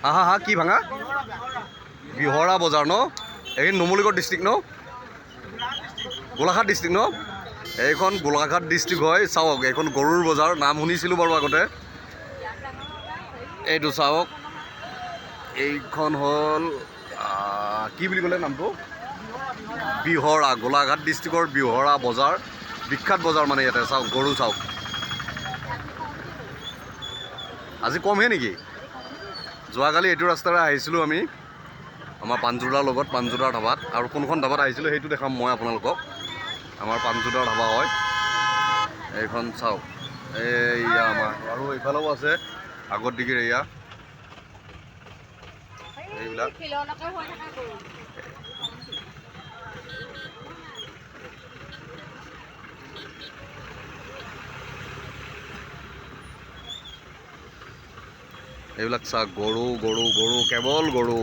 হা কি ভাঙা বিহৰা বজাৰ ন এই নুমলীগড় ডিষ্ট্ৰিক্ট ন গোলাঘাট ডিষ্ট্ৰিক্ট ন এইখন গোলাঘাট ডিষ্ট্ৰিক্ট হয় চাওক এইখন গৰুৰ বজাৰ নাম শুনিছিলোঁ বাৰু আগতে এইটো চাওক এইখন হ'ল কি বুলি ক'লে নামটো বিহৰা গোলাঘাট ডিষ্ট্ৰিক্টৰ বিহৰা বজাৰ বিখ্যাত বজাৰ মানে ইয়াতে চাওক গৰু চাওক আজি কমহে নেকি যোৱাকালি এইটো ৰাস্তাৰে আহিছিলোঁ আমি আমাৰ পাণজোদাৰ লগত পাণজোদাৰ ধাবাত আৰু কোনখন ধাবাত আহিছিলোঁ সেইটো দেখাম মই আপোনালোকক আমাৰ পাণজোদাৰ ধাবা হয় এইখন চাওক এইয়া আমাৰ আৰু এইফালেও আছে আগত দিগিৰ এয়া এইবিলাক এইবিলাক চাওক গৰু গৰু গৰু কেৱল গৰু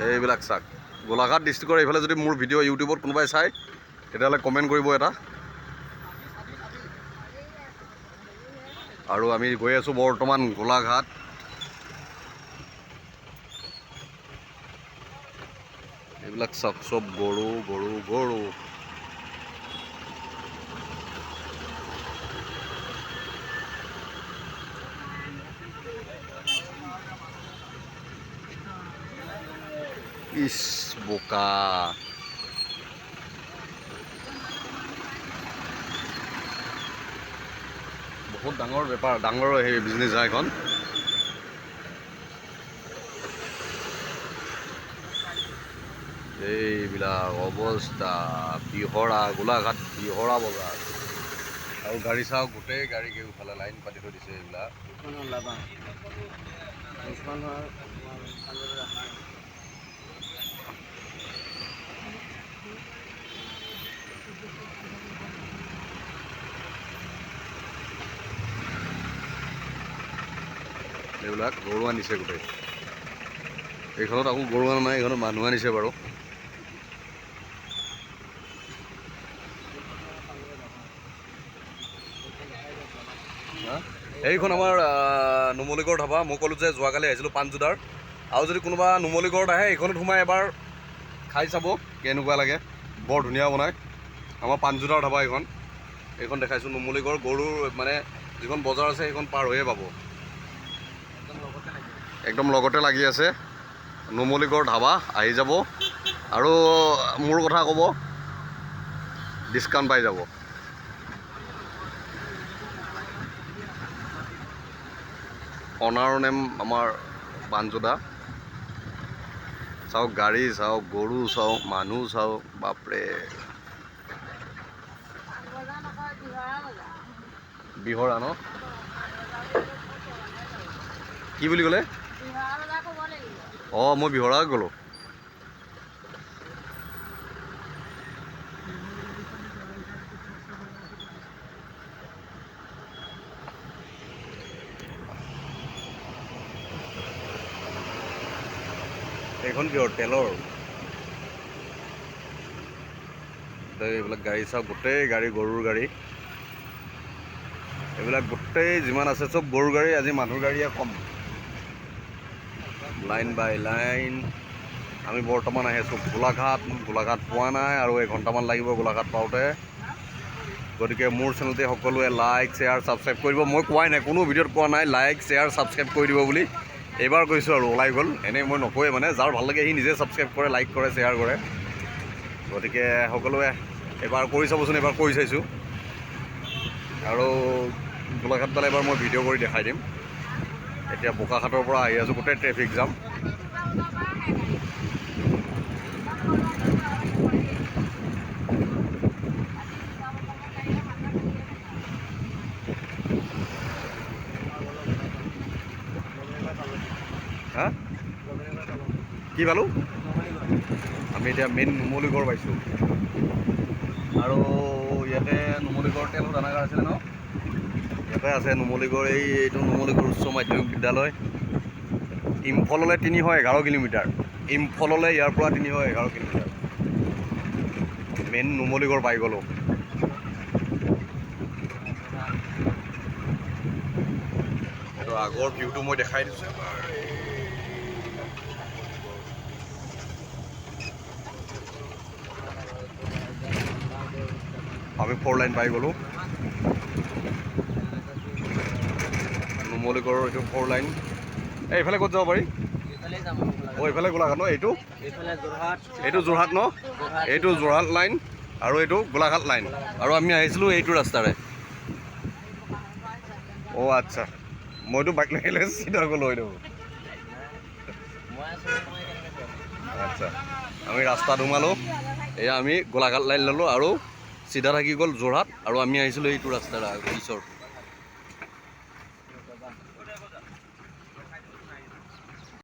এইবিলাক চাওক গোলাঘাট ডিষ্ট্ৰিক্টৰ এইফালে যদি মোৰ ভিডিঅ' ইউটিউবত কোনোবাই চায় তেতিয়াহ'লে কমেণ্ট কৰিব এটা আৰু আমি গৈ আছোঁ বৰ্তমান গোলাঘাট এইবিলাক চাওক চব গৰু গৰু গৰু ইছ বোকা বহুত ডাঙৰ বেপাৰ ডাঙৰ সেই বিজনেছ হয় এখন এইবিলাক অৱস্থা বিহৰা গোলাঘাট বিহৰা বজাৰ আৰু গাড়ী চাওক গোটেই গাড়ী কেইফালে লাইন পাতি থৈ দিছে এইবিলাক এইবিলাক গৰু আনিছে গোটেই এইখনত আকৌ গৰু আনা নাই এইখনত মানুহ আনিছে বাৰু এইখন আমাৰ নুমলীগড় ধাবা মই ক'লোঁ যে যোৱাকালি আহিছিলোঁ পাণজোদাৰ আৰু যদি কোনোবা নুমলীগড়ত আহে এইখনত সোমাই এবাৰ খাই চাব কেনেকুৱা লাগে বৰ ধুনীয়া বনায় আমাৰ পাণজোদাৰ ধাবা এইখন দেখাইছোঁ নুমলীগড় গৰুৰ মানে যিখন বজাৰ আছে সেইখন পাৰ হৈয়ে পাব একদম লগতে লাগি আছে নুমলীগড় ধাবা আহি যাব আৰু মোৰ কথা ক'ব ডিছকাউণ্ট পাই যাব অনাৰৰ নেম আমাৰ পাণজোদা চাওক গাড়ী চাওক গৰু চাওক মানুহ চাওক বাপৰে বিহৰা ন কি বুলি ক'লে অঁ মই বিহৰা গ'লোঁ এইখন কিহৰ তেলৰ এইবিলাক গাড়ী চাওক গোটেই গাড়ী গৰুৰ গাড়ী এইবিলাক গোটেই যিমান আছে চব গৰুৰ গাড়ী আজি মানুহৰ গাড়ীয়ে কম লাইন বাই লাইন আমি বৰ্তমান আহি আছোঁ গোলাঘাট পোৱা নাই আৰু এঘণ্টামান লাগিব গোলাঘাট পাওঁতে গতিকে মোৰ চেনেলতে সকলোৱে লাইক শ্বেয়াৰ ছাবস্ক্ৰাইব কৰিব মই কোৱাই নাই কোনো ভিডিঅ'ত কোৱা নাই লাইক শ্বেয়াৰ ছাবস্ক্ৰাইব কৰি দিব বুলি এইবাৰ কৈছোঁ আৰু ওলাই গ'ল এনেই মই নকওঁৱে মানে যাৰ ভাল লাগে সি নিজে ছাবস্ক্ৰাইব কৰে লাইক কৰে শ্বেয়াৰ কৰে গতিকে সকলোৱে এবাৰ কৰি চাবচোন এবাৰ কৰি চাইছোঁ আৰু গোলাঘাট পালে এবাৰ মই ভিডিঅ' কৰি দেখাই দিম এতিয়া বোকাখাটৰ পৰা আহি আছোঁ গোটেই ট্ৰেফিক জাম হা কি পালোঁ আমি এতিয়া মেইন নুমলীগড় পাইছোঁ আৰু ইয়াতে নুমলীগড় তেল শোধনাগাৰ আছিলে ন ইয়াতে আছে নুমলীগড় এইটো নুমলীগড় উচ্চ মাধ্যমিক বিদ্যালয় ইম্ফললৈ 311 কিলোমিটাৰ ইম্ফললৈ ইয়াৰ পৰা 311 কিলোমিটাৰ মেইন নুমলীগড় পাই গ'লোঁ। এইটো আগৰ ভিউটো মই দেখাই দিছোঁ এবাৰ। আমি 4 লাইন পাই গ'লোঁ। নুমলীগড়ৰ এইটো 4 লাইন। এইফালে ক'ত যাব পাৰি? এইফালে গোলাঘাট ন? এইটো যোৰহাট ন? এইটো যোৰহাট লাইন আৰু এইটো গোলাঘাট লাইন। আৰু আমি আহিছিলোঁ এইটো ৰাস্তাৰে। অ' আচ্ছা, মইতো বাইক লৈ আহিলে চিধা গ'লোঁ এইটো। আচ্ছা, আমি ৰাস্তাত সোমালোঁ। এয়া আমি গোলাঘাট লাইন ল'লোঁ আৰু চিধা থাকি গ'ল যোৰহাট, আৰু আমি আহিছিলোঁ এইটো ৰাস্তাৰে পিছৰ।